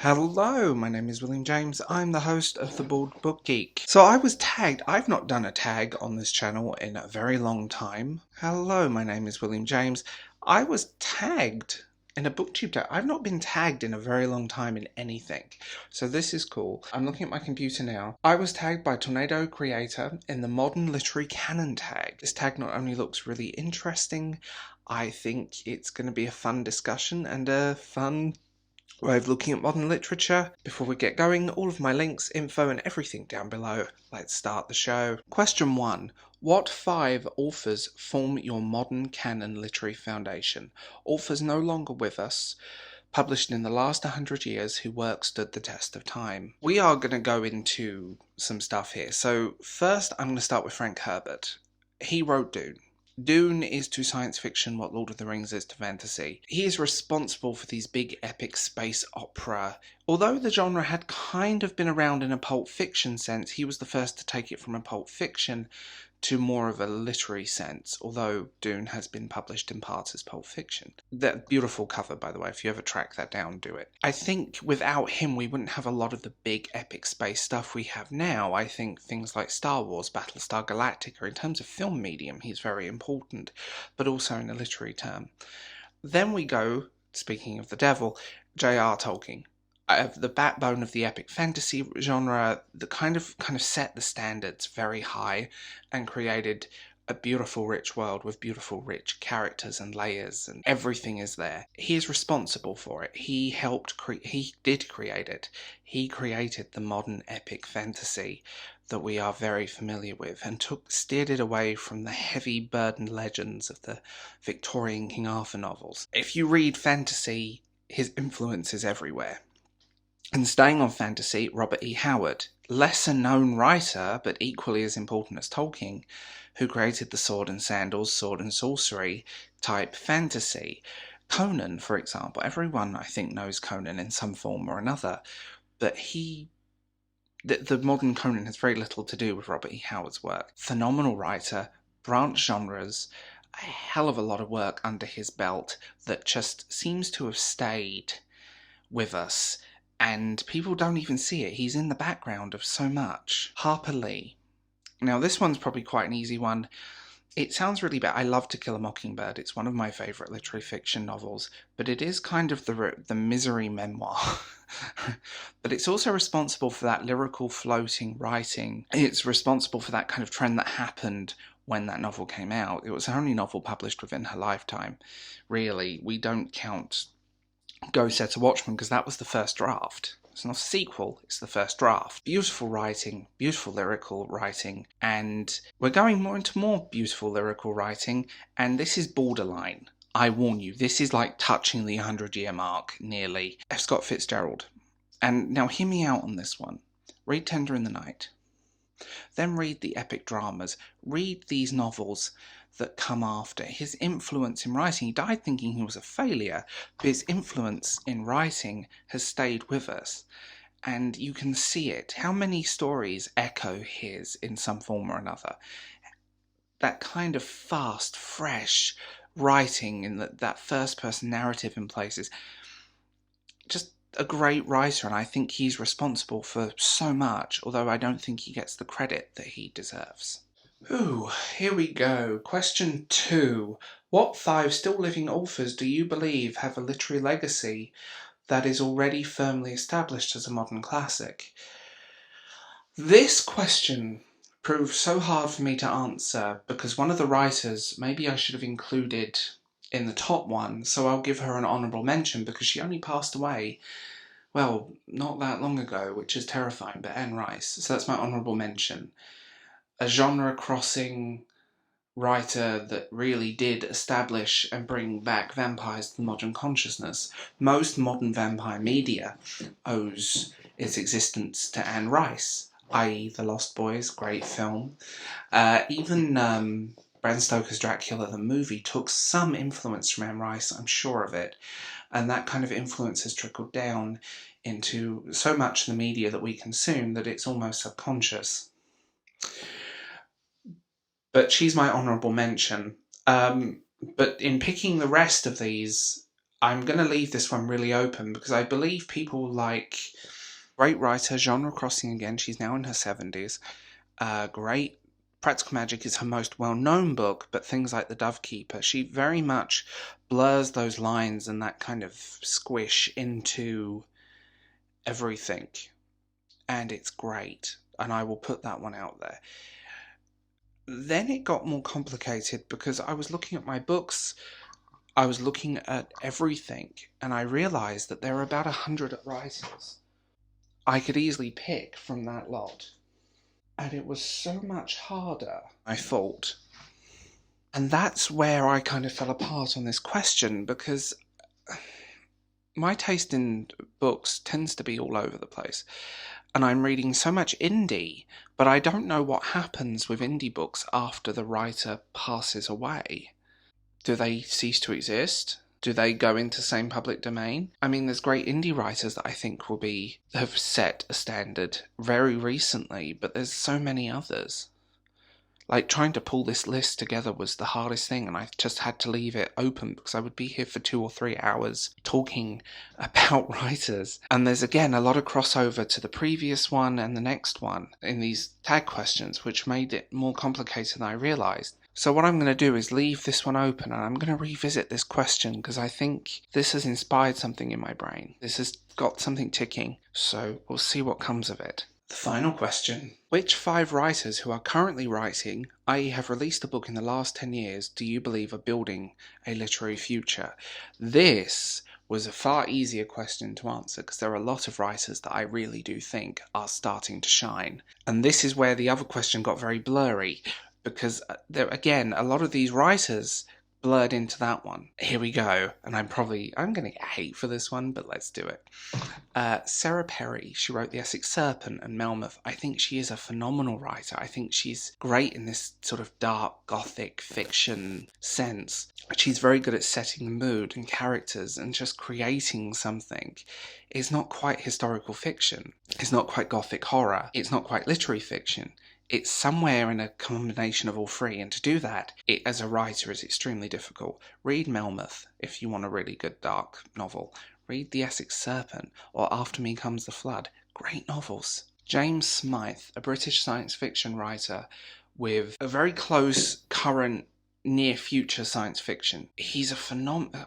Hello, my name is William James. I'm the host of The Bald Book Geek. So I was tagged. I've not done a tag on this channel in a very long time. Hello, my name is William James. I was tagged in a booktube tag. I've not been tagged in a very long time in anything. So this is cool. I'm looking at my computer now. I was tagged by Tornado Creator in the Modern Literary Canon Tag. This tag not only looks really interesting, I think it's going to be a fun discussion and a fun way of looking at modern literature. Before we get going, all of my links, info and everything down below. Let's start the show. Question 1. What 5 authors form your modern canon literary foundation? Authors no longer with us, published in the last 100 years, who work stood the test of time. We are going to go into some stuff here. So first I'm going to start with Frank Herbert. He wrote Dune. Dune is to science fiction what Lord of the Rings is to fantasy. He is responsible for these big epic space opera. Although the genre had kind of been around in a pulp fiction sense, he was the first to take it from a pulp fiction to more of a literary sense, although Dune has been published in parts as pulp fiction. That beautiful cover, by the way, if you ever track that down, do it. I think without him we wouldn't have a lot of the big epic space stuff we have now. I think things like Star Wars, Battlestar Galactica, in terms of film medium, he's very important, but also in a literary term. Then we go, speaking of the devil, J.R. Tolkien. The backbone of the epic fantasy genre, that kind of set the standards very high and created a beautiful rich world with beautiful rich characters and layers, and everything is there. He is responsible for it. He helped he did create it. He created the modern epic fantasy that we are very familiar with and steered it away from the heavy burdened legends of the Victorian King Arthur novels. If you read fantasy, his influence is everywhere. And staying on fantasy, Robert E. Howard, lesser known writer, but equally as important as Tolkien, who created the sword and sandals, sword and sorcery type fantasy. Conan, for example, everyone I think knows Conan in some form or another, but the modern Conan has very little to do with Robert E. Howard's work. Phenomenal writer, branch genres, a hell of a lot of work under his belt that just seems to have stayed with us. And people don't even see it. He's in the background of so much. Harper Lee. Now this one's probably quite an easy one. It sounds really bad. I love To Kill a Mockingbird. It's one of my favourite literary fiction novels. But it is kind of the misery memoir. But it's also responsible for that lyrical floating writing. It's responsible for that kind of trend that happened when that novel came out. It was the only novel published within her lifetime. Really, we don't count Go Set a Watchman because that was the first draft. It's not a sequel, it's the first draft. Beautiful writing, beautiful lyrical writing, and we're going more into more beautiful lyrical writing, and this is borderline. I warn you, this is like touching the 100-year mark, nearly. F. Scott Fitzgerald. And now hear me out on this one. Read Tender in the Night. Then read the epic dramas. Read these novels that come after. His influence in writing, he died thinking he was a failure, but his influence in writing has stayed with us. And you can see it. How many stories echo his in some form or another? That kind of fast, fresh writing in that first-person narrative in places. Just a great writer, and I think he's responsible for so much, although I don't think he gets the credit that he deserves. Ooh, here we go. Question 2. What 5 still living authors do you believe have a literary legacy that is already firmly established as a modern classic? This question proved so hard for me to answer because one of the writers, maybe I should have included in the top one, so I'll give her an honourable mention because she only passed away, well, not that long ago, which is terrifying, but Anne Rice. So that's my honourable mention. A genre-crossing writer that really did establish and bring back vampires to the modern consciousness. Most modern vampire media owes its existence to Anne Rice, i.e. The Lost Boys, great film. Even Bram Stoker's Dracula the movie took some influence from Anne Rice, I'm sure of it, and that kind of influence has trickled down into so much of the media that we consume that it's almost subconscious. But she's my honourable mention. But in picking the rest of these, I'm going to leave this one really open because I believe people like great writer, genre crossing again, she's now in her 70s, great. Practical Magic is her most well-known book, but things like The Dove Keeper, she very much blurs those lines and that kind of squish into everything. And it's great. And I will put that one out there. Then it got more complicated because I was looking at my books, I was looking at everything, and I realised that there are about 100 writers I could easily pick from that lot. And it was so much harder, I thought. And that's where I kind of fell apart on this question, because my taste in books tends to be all over the place. And I'm reading so much indie, but I don't know what happens with indie books after the writer passes away. Do they cease to exist? Do they go into same public domain? I mean, there's great indie writers that I think have set a standard very recently, but there's so many others. Like, trying to pull this list together was the hardest thing, and I just had to leave it open because I would be here for 2 or 3 hours talking about writers. And there's, again, a lot of crossover to the previous one and the next one in these tag questions, which made it more complicated than I realised. So what I'm going to do is leave this one open, and I'm going to revisit this question because I think this has inspired something in my brain. This has got something ticking, so we'll see what comes of it. The final question. Which 5 writers who are currently writing, i.e. have released a book in the last 10 years, do you believe are building a literary future? This was a far easier question to answer because there are a lot of writers that I really do think are starting to shine. And this is where the other question got very blurry, because there, again, a lot of these writers blurred into that one. Here we go, and I'm going to get hate for this one, but let's do it. Sarah Perry, she wrote The Essex Serpent and Melmoth. I think she is a phenomenal writer. I think she's great in this sort of dark, gothic fiction sense. She's very good at setting the mood and characters and just creating something. It's not quite historical fiction. It's not quite gothic horror. It's not quite literary fiction. It's somewhere in a combination of all three, and to do that, as a writer, is extremely difficult. Read Melmoth if you want a really good dark novel. Read The Essex Serpent or After Me Comes the Flood. Great novels. James Smythe, a British science fiction writer with a very close current near future science fiction. He's a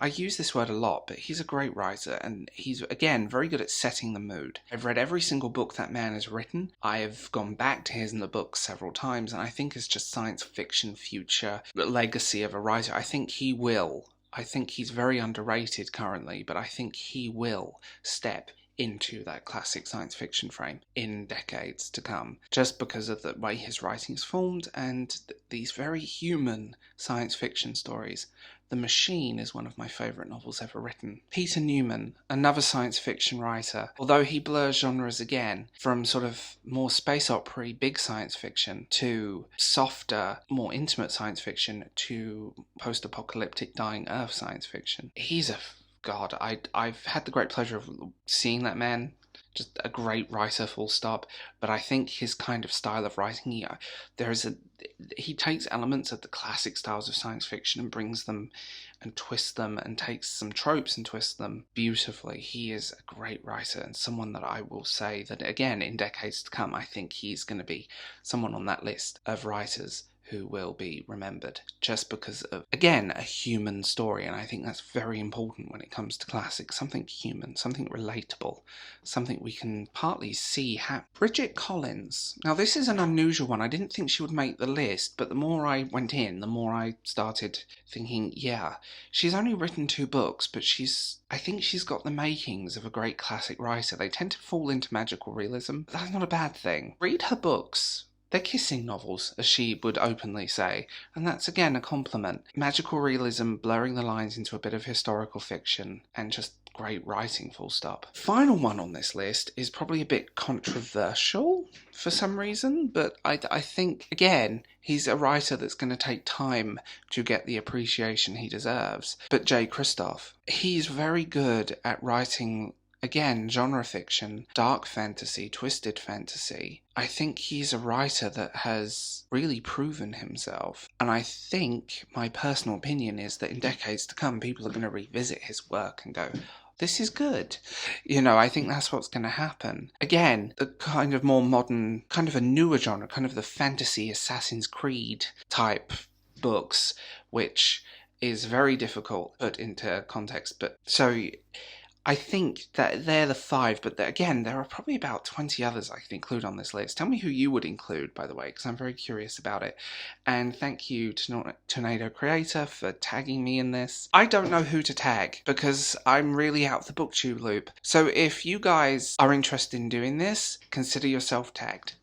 I use this word a lot, but he's a great writer, and he's, again, very good at setting the mood. I've read every single book that man has written. I've gone back to his in the books several times, and I think it's just science fiction future legacy of a writer. I think he's very underrated currently, but I think he will step into that classic science fiction frame in decades to come, just because of the way his writing is formed and these very human science fiction stories. The Machine is one of my favourite novels ever written. Peter Newman, another science fiction writer, although he blurs genres again, from sort of more space opera, big science fiction, to softer, more intimate science fiction, to post-apocalyptic dying Earth science fiction. He's God, I've had the great pleasure of seeing that man, just a great writer, full stop, but I think his kind of style of writing, he takes elements of the classic styles of science fiction and brings them and twists them and takes some tropes and twists them beautifully. He is a great writer and someone that I will say that, again, in decades to come, I think he's going to be someone on that list of writers who will be remembered just because of, again, a human story. And I think that's very important when it comes to classics. Something human, something relatable, something we can partly see happen. Bridget Collins. Now, this is an unusual one. I didn't think she would make the list, but the more I went in, the more I started thinking, yeah, she's only written 2 books, but I think she's got the makings of a great classic writer. They tend to fall into magical realism. That's not a bad thing. Read her books. They're kissing novels, as she would openly say, and that's again a compliment. Magical realism, blurring the lines into a bit of historical fiction, and just great writing, full stop. Final one on this list is probably a bit controversial for some reason, but I think, again, he's a writer that's going to take time to get the appreciation he deserves. But Jay Kristoff, he's very good at writing again, genre fiction, dark fantasy, twisted fantasy. I think he's a writer that has really proven himself. And I think my personal opinion is that in decades to come, people are going to revisit his work and go, this is good. I think that's what's going to happen. Again, the kind of more modern, kind of a newer genre, kind of the fantasy Assassin's Creed type books, which is very difficult to put into context. But so I think that they're the 5, but again, there are probably about 20 others I could include on this list. Tell me who you would include, by the way, because I'm very curious about it. And thank you to Tornado Creator for tagging me in this. I don't know who to tag because I'm really out of the booktube loop. So if you guys are interested in doing this, consider yourself tagged.